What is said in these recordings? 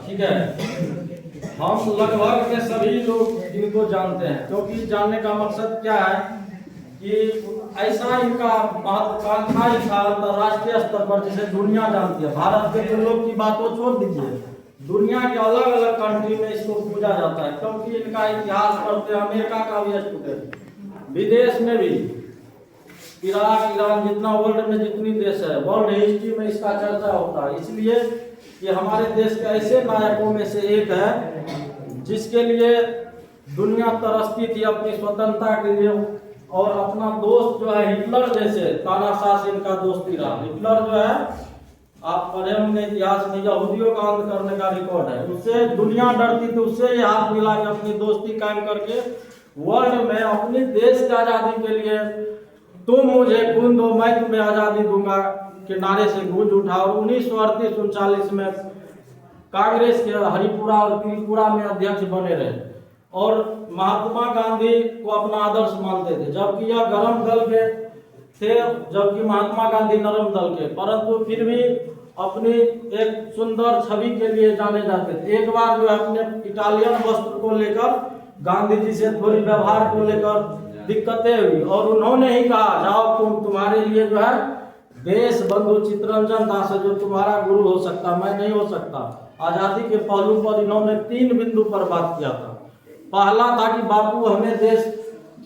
ठीक है। हम लगभग में सभी लोग इनको जानते हैं, क्योंकि जानने का मकसद क्या है कि ऐसा इनका महत्वाकांक्षा ही था अंतर्राष्ट्रीय स्तर पर, जिसे दुनिया जानती है। भारत के तो लोग की बात को छोड़ दीजिए, दुनिया के अलग अलग कंट्री में इसको पूजा जाता है, क्योंकि इनका इतिहास पढ़ते हैं। अमेरिका का भी स्टूडेंट, विदेश में भी, इराक, ईरान, जितना वर्ल्ड में जितनी देश है, वर्ल्ड हिस्ट्री में इसका चर्चा होता है। इसलिए कि हमारे देश के ऐसे नायकों में से एक है जिसके लिए दुनिया तरसती थी अपनी स्वतंत्रता के लिए। और अपना दोस्त जो है हिटलर जैसे तानाशाह से इनका दोस्ती रहा। हिटलर जो है, आप पढ़े होंगे इतिहास में, यहूदियों का अंत करने का रिकॉर्ड है। उससे दुनिया डरती थी, उससे ये हाथ मिला के अपनी दोस्ती कायम करके वर्ल्ड में अपनी देश की आज़ादी के लिए तुम मुझे खून दो मैं तुम्हें आज़ादी दूंगा के नारे से गूंज उठा। और 1938-39 में कांग्रेस के हरिपुरा और त्रिपुरा में अध्यक्ष बने रहे और महात्मा गांधी को अपना आदर्श मानते थे, जबकि यह गरम दल के थे, जबकि महात्मा गांधी नरम दल के, परंतु फिर भी अपनी एक सुंदर छवि के लिए जाने जाते थे। एक बार जो अपने इटालियन वस्त्र को लेकर गांधी जी से थोड़ी व्यवहार को लेकर दिक्कतें हुई और उन्होंने ही कहा, जाओ तुम्हारे लिए जो है देश बंधु चित्तरंजन दास है जो तुम्हारा गुरु हो सकता, मैं नहीं हो सकता। आज़ादी के पहलू पर इन्होंने 3 बिंदु पर बात किया था। पहला था कि बापू हमें देश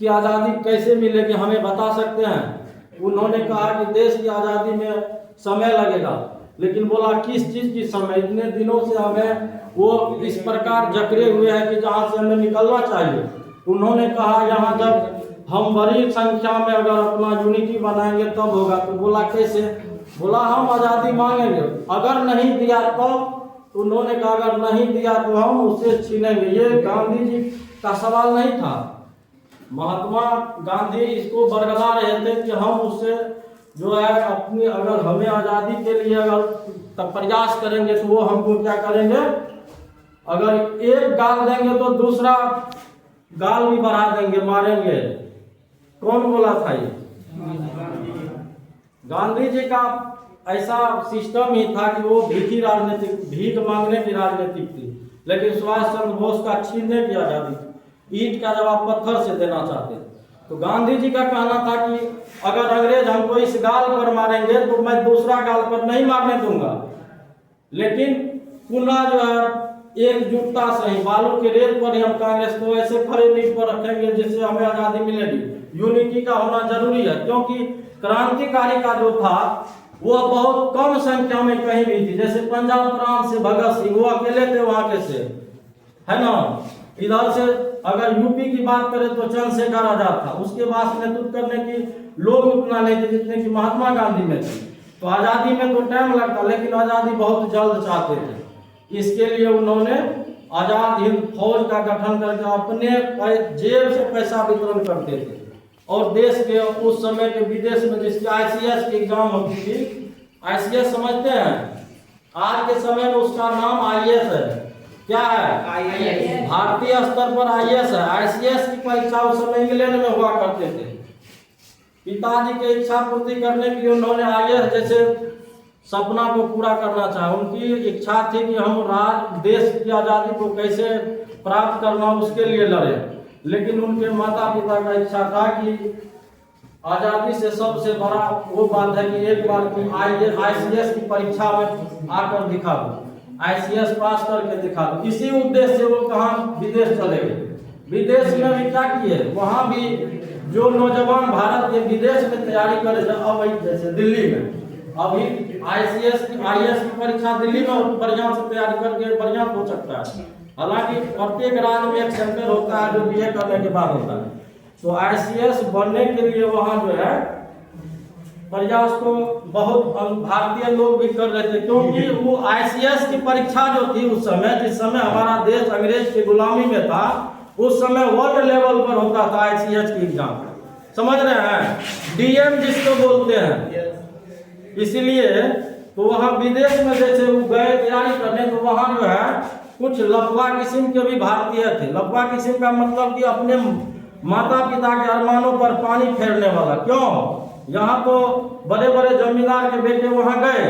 की आज़ादी कैसे मिलेगी, हमें बता सकते हैं। उन्होंने कहा कि देश की आज़ादी में समय लगेगा, लेकिन बोला किस चीज़ की समय, इतने दिनों से हमें वो इस प्रकार जकड़े हुए हैं कि जहाँ से हमें निकलना चाहिए। उन्होंने कहा यहाँ जब हम बड़ी संख्या में अगर अपना यूनिटी बनाएंगे तब होगा। तो बोला कैसे, बोला हम आज़ादी मांगेंगे, अगर नहीं दिया तो उन्होंने कहा अगर नहीं दिया तो हम उससे छीनेंगे। ये गांधी जी का सवाल नहीं था, महात्मा गांधी इसको बरगला रहे थे कि हम उससे जो है अपनी, अगर हमें आज़ादी के लिए अगर प्रयास करेंगे तो वो हमको क्या करेंगे, अगर एक गाल देंगे तो दूसरा गाल भी बढ़ा देंगे, मारेंगे। कौन बोला था ये? गांधी जी का ऐसा सिस्टम ही था कि वो भीख मांगने की राजनीतिक थी, लेकिन सुभाष चंद्र बोस का छीनने की आज़ादी थी। ईंट का जवाब पत्थर से देना चाहते थे। तो गांधी जी का कहना था कि अगर अंग्रेज हमको इस गाल पर मारेंगे तो मैं दूसरा गाल पर नहीं मारने दूंगा। लेकिन पुनः जो है एकजुटता से ही बालू के रेत पर ही हम कांग्रेस को ऐसे खड़े नींव पर रखेंगे जिससे हमें आज़ादी मिलेगी। यूनिटी का होना जरूरी है, क्योंकि क्रांतिकारी का जो था वो बहुत कम संख्या में कहीं भी थी। जैसे पंजाब प्रांत से भगत सिंह, वो अकेले थे वहां के से, है ना। इधर से अगर यूपी की बात करें तो चंद्रशेखर आजाद था, उसके बाद नेतृत्व करने की लोग उतना नहीं थे जितने की महात्मा गांधी में थे। तो आज़ादी में तो टाइम लगता, लेकिन आज़ादी बहुत जल्द चाहते थे। इसके लिए उन्होंने आजाद हिंद फौज का गठन करके अपने जेब से पैसा वितरण करते थे। और देश के उस समय के विदेश में जिसकी ICS की एग्जाम होती थी, ICS समझते हैं, आज के समय में उसका नाम IAS है। क्या है? IAS। भारतीय स्तर पर IAS है। ICS की परीक्षा उस समय इंग्लैंड में हुआ करते थे। पिताजी की इच्छा पूर्ति करने के लिए उन्होंने IAS जैसे सपना को पूरा करना चाहा। उनकी इच्छा थी कि हम देश की आज़ादी को कैसे प्राप्त करना, उसके लिए लड़े। लेकिन उनके माता पिता का इच्छा था कि आज़ादी से सबसे बड़ा वो बात है कि एक बार तुम ICS की परीक्षा में आकर दिखा दो, ICS पास करके दिखा दो। इसी उद्देश्य से वो कहाँ विदेश चले गए। विदेश में भी क्या किए, वहाँ भी जो नौजवान भारत के विदेश में तैयारी करे थे, अब जैसे दिल्ली में अभी IAS की परीक्षा दिल्ली में बढ़िया से तैयारी करके बढ़िया हो सकता है। हालांकि प्रत्येक राज्य में एक सेंटर होता है जो BA करने के बाद होता है। तो ICS बनने के लिए वहाँ जो है प्रयास को बहुत भारतीय लोग भी कर रहे थे, क्योंकि वो ICS की परीक्षा जो थी उस समय, जिस समय हमारा देश अंग्रेज की गुलामी में था, उस समय वर्ल्ड लेवल पर होता था ICS की एग्जाम। समझ रहे हैं, DM जिसको बोलते हैं। इसलिए तो वहाँ विदेश में जैसे वो गए तैयारी करने, तो वहाँ जो है कुछ लफवा किस्म के भी भारतीय थे। लफवा किस्म का मतलब कि अपने माता पिता के अरमानों पर पानी फेरने वाला। क्यों? यहाँ तो बड़े बड़े जमींदार के बेटे वहाँ गए,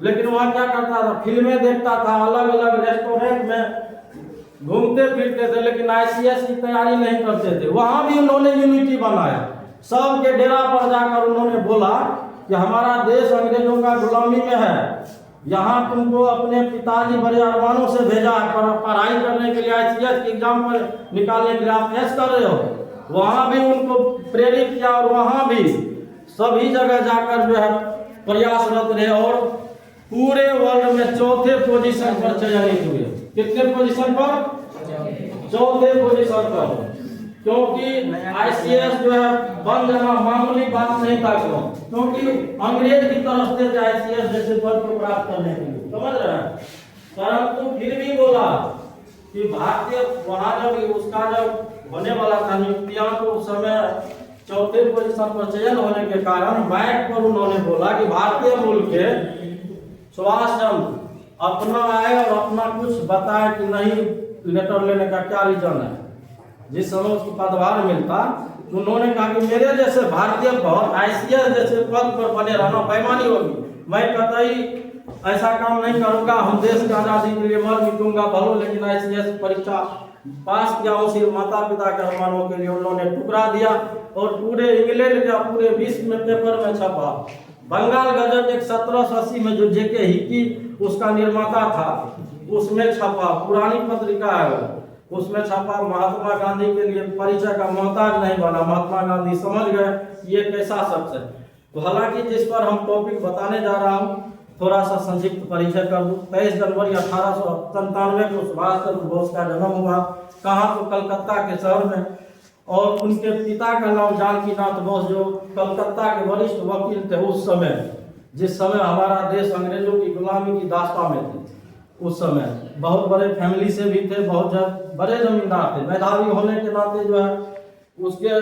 लेकिन वहाँ क्या करता था, फिल्में देखता था, अलग अलग घूमते फिरते थे, लेकिन ICS की तैयारी नहीं करते थे। वहां भी उन्होंने यूनिटी बनाया। सबके डेरा पर जाकर उन्होंने बोला कि हमारा देश अंग्रेजों का गुलामी में है, यहाँ तुमको अपने पिताजी बड़े अरमानों से भेजा है पढ़ाई करने के लिए, ICS के एग्जाम पर निकालने के लिए आप ऐश कर रहे हो। वहाँ भी उनको प्रेरित किया और वहाँ भी सभी जगह जाकर जो है प्रयासरत रहे और पूरे वर्ल्ड में चौथे पोजीशन पर चयनित हुए। कितने पोजीशन पर? चौथे पोजीशन पर। क्योंकि ICS जो है बन जाना मामूली बात नहीं था। क्योंकि अंग्रेज की तरफ से ICS जैसे पद को प्राप्त करने के लिए, समझ रहे हैं। परंतु फिर भी बोला कि भारतीय वहां जब उसका जब होने वाला था नियुक्तियां, तो उस समय चौथे पोजीशन पर चयन होने के कारण माइक पर उन्होंने बोला कि भारतीय मूल के सुभाष चंद्र अपना आए और अपना कुछ बताए कि नहीं लेटर लेने का क्या रीजन है। जिस समय उसको पदभार मिलता तो उन्होंने कहा कि मेरे जैसे भारतीय पद ICS जैसे पद पर बने रहना बेईमानी होगी, मैं कतई ऐसा काम नहीं करूंगा, हम देश की आजादी के लिए मर मिटूंगा भलो, लेकिन ICS परीक्षा पास किया। उसी माता पिता के अरमानों के लिए उन्होंने टुकड़ा दिया और पूरे इंग्लैंड का पूरे विश्व में पेपर में छपा। बंगाल गजट एक 1780 में जो JK हिकी उसका निर्माता था, उसमें छपा, पुरानी पत्रिका है वो, उसमें छपा। महात्मा गांधी के लिए परिचय का मोहताज नहीं बना। महात्मा गांधी समझ गए ये कैसा शख्स है। तो हालांकि जिस पर हम टॉपिक बताने जा रहा हूँ थोड़ा सा संक्षिप्त परिचय कर दूं। 23 जनवरी 1897 को सुभाष चंद्र बोस का जन्म हुआ। कहाँ? तो कलकत्ता के शहर में। और उनके पिता का नाम जानकीनाथ बोस, जो कलकत्ता के वरिष्ठ वकील थे उस समय, जिस समय हमारा देश अंग्रेजों की गुलामी की दास्ता में थी। उस समय बहुत बड़े फैमिली से भी थे, बहुत बड़े जमींदार थे। मेधावी होने के नाते जो है उसके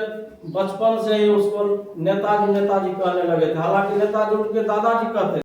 बचपन से ही उसको नेताजी नेताजी कहने लगे थे। हालांकि नेताजी उनके दादाजी कहते